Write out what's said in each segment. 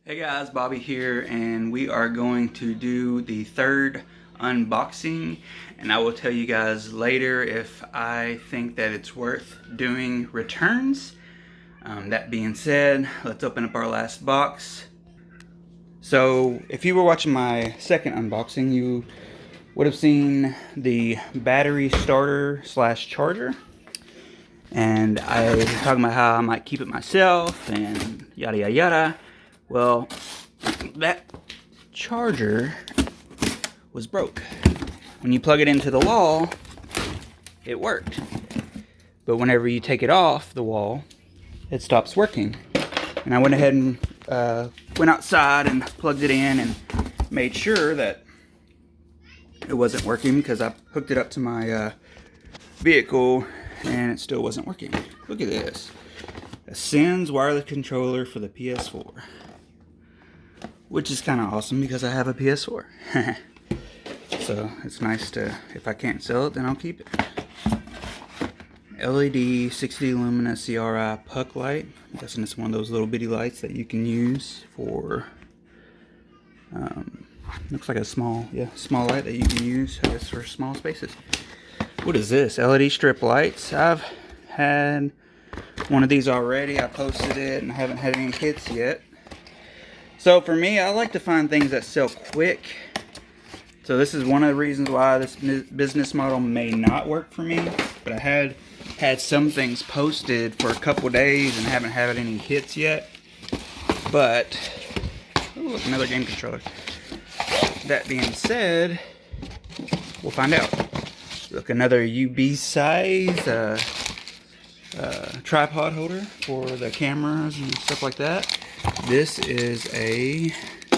Hey guys, Bobby here, and we are going to do the third unboxing, and I will tell you guys later if I think that it's worth doing returns. That being said, let's open up our last box. So if you were watching my second unboxing, you would have seen the battery starter slash charger, and I was talking about how I might keep it myself and yada yada yada. Well, that charger was broke. When you plug it into the wall, it worked. But whenever you take it off the wall, it stops working. And I went ahead and went outside and plugged it in and made sure that it wasn't working because I hooked it up to my vehicle and it still wasn't working. Look at this. A Sens wireless controller for the PS4. Which is kind of awesome because I have a PS4. So it's nice to, if I can't sell it, then I'll keep it. LED 60 lumina CRI puck light. I'm guessing it's one of those little bitty lights that you can use for, looks like a small light that you can use, I guess, for small spaces. What is this? LED strip lights. I've had one of these already. I posted it and I haven't had any hits yet. So for me, I like to find things that sell quick. So this is one of the reasons why this business model may not work for me. But I had some things posted for a couple days and haven't had any hits yet. But, ooh, look, another game controller. That being said, we'll find out. Look, another UB size tripod holder for the cameras and stuff like that. This is a,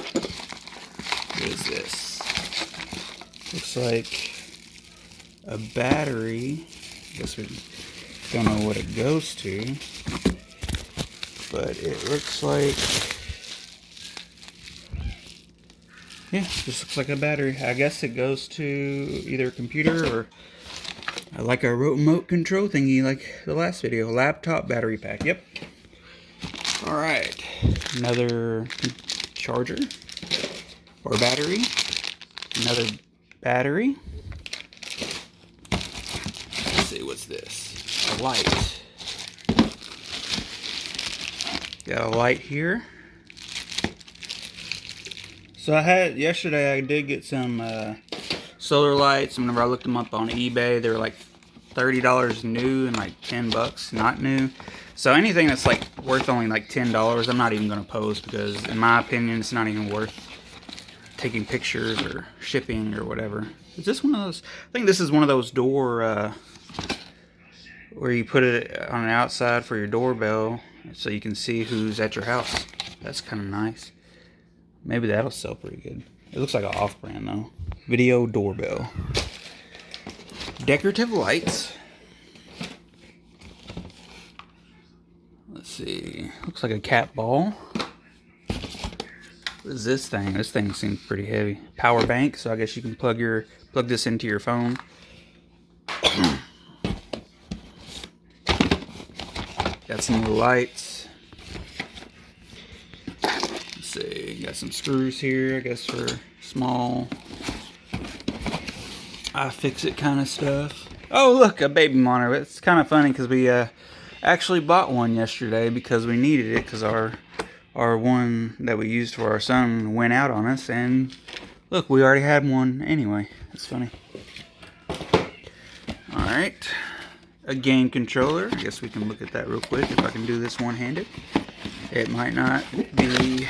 what is this? Looks like a battery. I guess we don't know what it goes to, but it looks like, yeah, just looks like a battery. I guess it goes to either a computer or like a remote control thingy like the last video. Laptop battery pack, yep. Alright, another charger or battery, another battery. Let's see, what's this? A light. Got a light here. So yesterday I did get some solar lights. Whenever I looked them up on eBay, they were like $30 new and like $10 not new. So anything that's like worth only like $10, I'm not even going to post because in my opinion it's not even worth taking pictures or shipping or whatever. Is this one of those? I think this is one of those door where you put it on the outside for your doorbell so you can see who's at your house. That's kind of nice. Maybe that'll sell pretty good. It looks like an off-brand though. Video doorbell. Decorative lights. Let's see. Looks like a cat ball. What is this thing? This thing seems pretty heavy. Power bank, so I guess you can plug this into your phone. Got some little lights. Let's see. Got some screws here, I guess for small iFixit kind of stuff. Oh, look, a baby monitor. It's kind of funny because we actually bought one yesterday because we needed it because our one that we used for our son went out on us, and look, we already had one anyway. That's funny. Alright, a game controller. I guess we can look at that real quick if I can do this one-handed. It might not be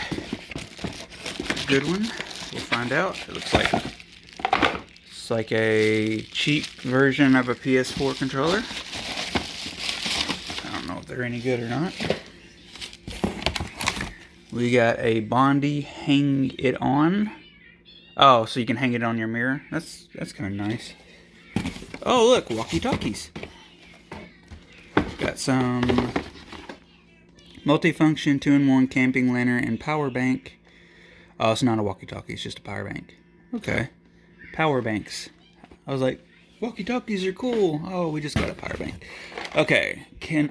a good one. We'll find out. It looks like a cheap version of a PS4 controller. I don't know if they're any good or not. We got a Bondi hang it on. Oh, so you can hang it on your mirror. That's kind of nice. Oh, look, walkie-talkies. Got some multifunction 2-in-1 camping lantern and power bank. Oh, it's not a walkie-talkie, it's just a power bank. Okay. Power banks. I was like, walkie-talkies are cool. Oh, we just got a power bank. Okay.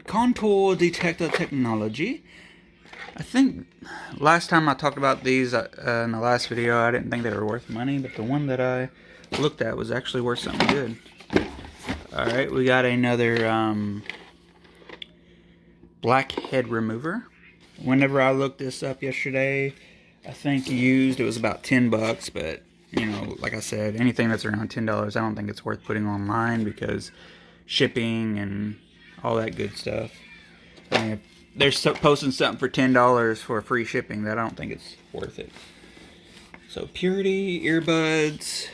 Contour detector technology. I think last time I talked about these in the last video, I didn't think they were worth money, but the one that I looked at was actually worth something good. Alright, we got another black head remover. Whenever I looked this up yesterday, I think used, it was about 10 bucks, but you know, like I said, anything that's around $10, I don't think it's worth putting online because shipping and all that good stuff. I mean, if they're posting something for $10 for free shipping, that I don't think it's worth it. So Purity earbuds,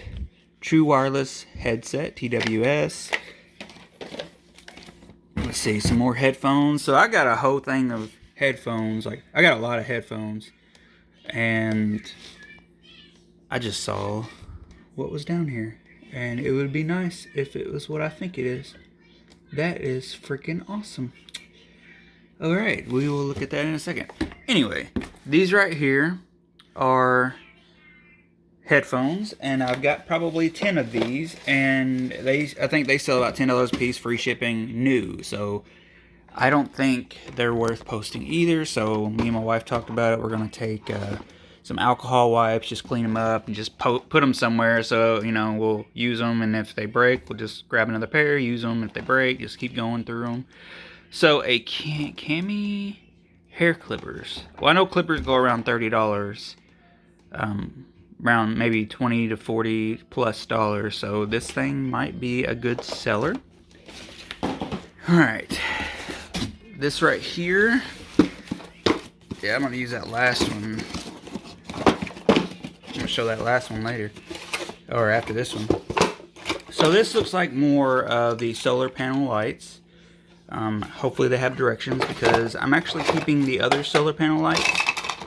True Wireless headset, TWS. Let's see, some more headphones. So I got a whole thing of headphones. Like, I got a lot of headphones. And I just saw what was down here. And it would be nice if it was what I think it is. That is freaking awesome. Alright, we will look at that in a second. Anyway, these right here are headphones, and I've got probably 10 of these, and I think they sell about $10 a piece, free shipping, new. So I don't think they're worth posting either. So me and my wife talked about it. We're gonna take some alcohol wipes, just clean them up, and just put them somewhere. So you know, we'll use them, and if they break, we'll just grab another pair, use them. If they break, just keep going through them. So a cami hair clippers. Well, I know clippers go around $30. Around maybe 20 to 40 plus dollars. So this thing might be a good seller. Alright. This right here. Yeah, I'm going to use that last one. I'm going to show that last one later. Or after this one. So this looks like more of the solar panel lights. Hopefully they have directions, because I'm actually keeping the other solar panel lights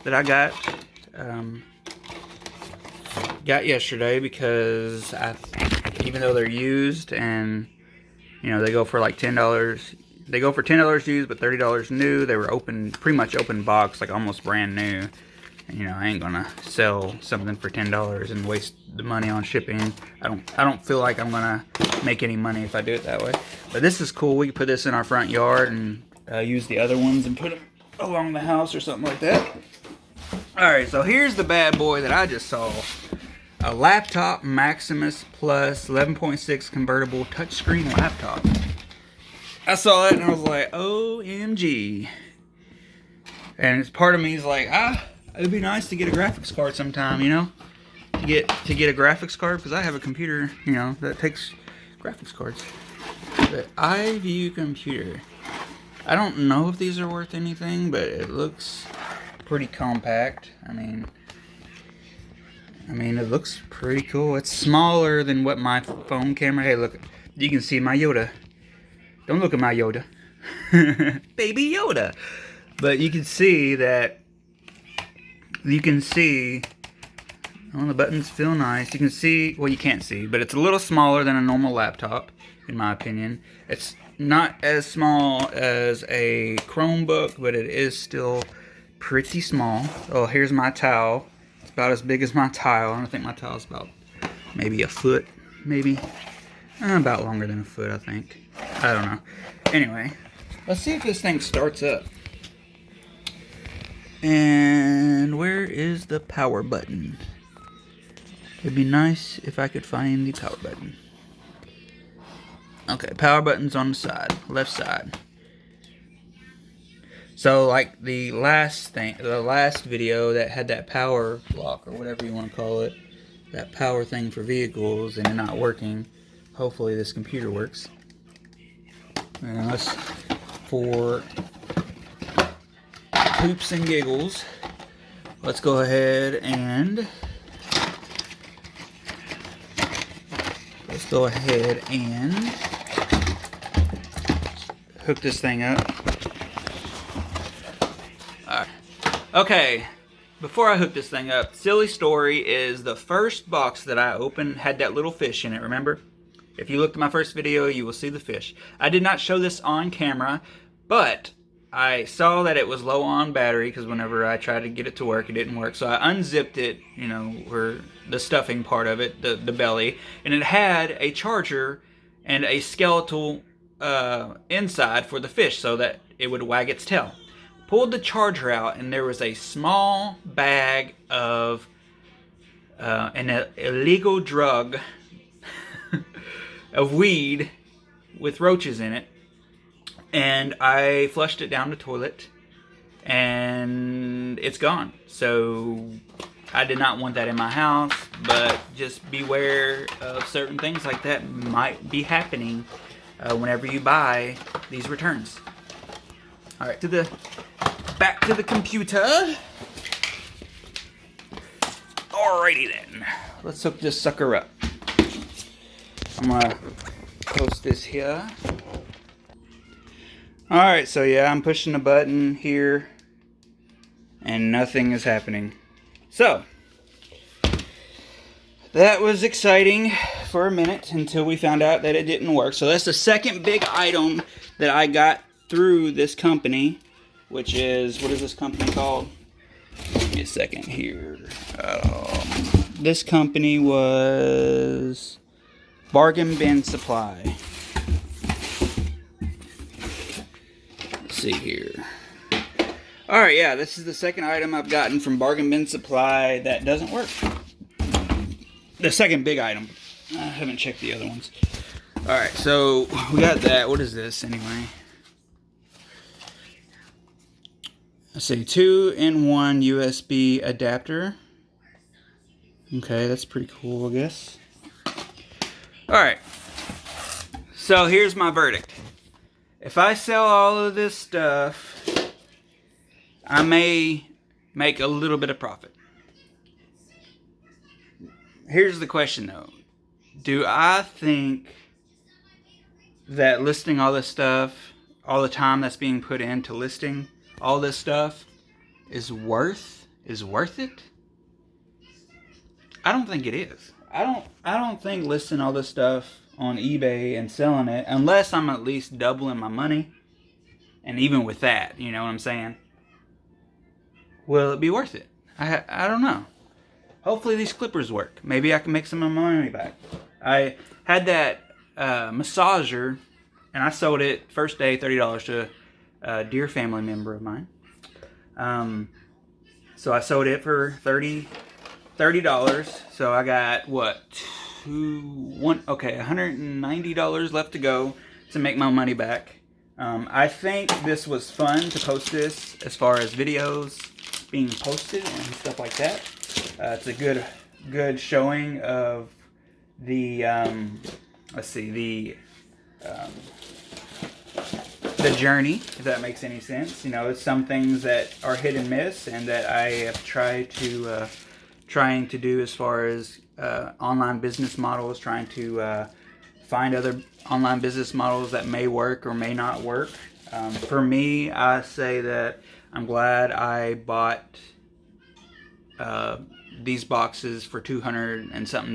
that I got yesterday, because even though they're used and you know they go for like $10, they go for $10 used but $30 new. They were pretty much open box, like almost brand new. And, you know, I ain't gonna sell something for $10 and waste the money on shipping. I don't feel like I'm gonna make any money if I do it that way. But this is cool. We can put this in our front yard and use the other ones and put them along the house or something like that. Alright, so here's the bad boy that I just saw. A laptop Maximus Plus 11.6 convertible touchscreen laptop. I saw that and I was like, OMG. And it's part of me is like, it'd be nice to get a graphics card sometime, you know? To get a graphics card, because I have a computer, you know, that takes graphics cards. The iView computer. I don't know if these are worth anything, but it looks pretty compact. I mean, it looks pretty cool. It's smaller than what my phone camera. Hey, look, you can see my Yoda. Don't look at my Yoda. Baby Yoda. But you can see that, oh, the buttons feel nice. You can see, well, you can't see, but it's a little smaller than a normal laptop, in my opinion. It's not as small as a Chromebook, but it is still pretty small. Oh, here's my towel. It's about as big as my tile. I think my tile is about maybe a foot, maybe. About longer than a foot, I think. I don't know. Anyway, let's see if this thing starts up. And where is the power button? It'd be nice if I could find the power button. Okay, power button's on the side, left side. So like the last video that had that power block or whatever you want to call it, that power thing for vehicles, and it not working. Hopefully this computer works. And that's for poops and giggles. Let's go ahead and hook this thing up. Alright. Okay, before I hook this thing up, silly story is the first box that I opened had that little fish in it, remember? If you looked at my first video, you will see the fish. I did not show this on camera, but I saw that it was low on battery, because whenever I tried to get it to work, it didn't work. So I unzipped it, you know, where the stuffing part of it, the belly, and it had a charger and a skeletal inside for the fish so that it would wag its tail. pulled the charger out, and there was a small bag of an illegal drug of weed with roaches in it. And I flushed it down the toilet, and it's gone. So I did not want that in my house, but just beware of certain things like that might be happening whenever you buy these returns. All right, back to the computer. Alrighty then, let's hook this sucker up. I'm gonna post this here. Alright, so yeah, I'm pushing the button here and nothing is happening. So, that was exciting for a minute until we found out that it didn't work. So that's the second big item that I got through this company, which is, what is this company called? Give me a second here. This company was Bargain Bin Supply. Let's see here. Alright, yeah, this is the second item I've gotten from Bargain Bin Supply that doesn't work. The second big item. I haven't checked the other ones. Alright, so we got that. What is this anyway? Let's see, 2-in-1 USB adapter. Okay, that's pretty cool, I guess. Alright, so here's my verdict. If I sell all of this stuff, I may make a little bit of profit. Here's the question though. Do I think that listing all this stuff, all the time that's being put into listing all this stuff is worth it? I don't think it is. I don't think listing all this stuff on eBay and selling it, unless I'm at least doubling my money, and even with that, you know what I'm saying, will it be worth it? I don't know. Hopefully these clippers work. Maybe I can make some of my money back. I had that massager, and I sold it first day $30 to a dear family member of mine. So I sold it for $30. So I got what, $190 left to go to make my money back. I think this was fun to post this as far as videos being posted and stuff like that. It's a good showing of the the journey, if that makes any sense. You know, it's some things that are hit and miss, and that I have trying to do as far as online business models, trying to find other online business models that may work or may not work. For me, I say that I'm glad I bought these boxes for $200 and something.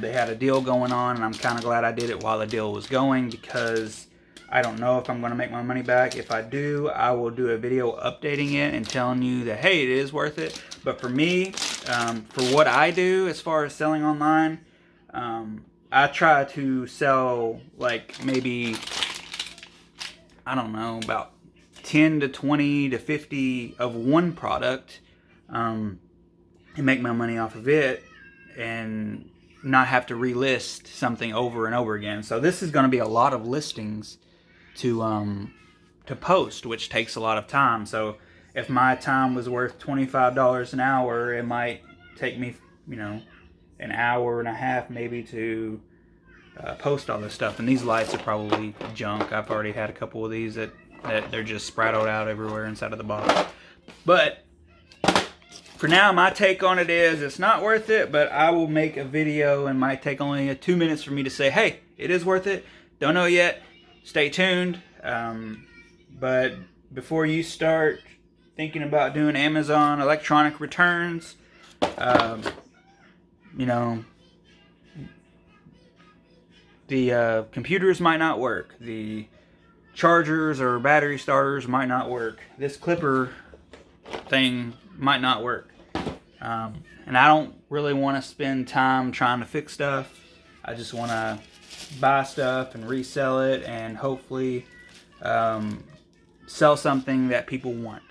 They had a deal going on, and I'm kind of glad I did it while the deal was going, because I don't know if I'm going to make my money back. If I do, I will do a video updating it and telling you that, hey, it is worth it. But for me, for what I do as far as selling online, I try to sell like maybe, I don't know, about 10 to 20 to 50 of one product, and make my money off of it and not have to relist something over and over again. So this is going to be a lot of listings to post, which takes a lot of time. So if my time was worth $25 an hour, it might take me, you know, an hour and a half maybe to post all this stuff. And these lights are probably junk. I've already had a couple of these that they're just sprattled out everywhere inside of the box. But for now, my take on it is it's not worth it, but I will make a video, and might take only 2 minutes for me to say, hey, it is worth it. Don't know yet. Stay tuned. But before you start thinking about doing Amazon electronic returns, you know, the computers might not work. The chargers or battery starters might not work. This clipper thing might not work. And I don't really want to spend time trying to fix stuff. I just want to buy stuff and resell it, and hopefully sell something that people want.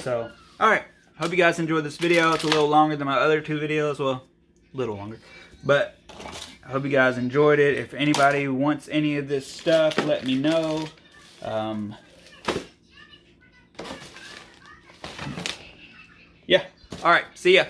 So, alright. Hope you guys enjoyed this video. It's a little longer than my other 2 videos. Well, a little longer. But I hope you guys enjoyed it. If anybody wants any of this stuff, let me know. Yeah. Alright. See ya.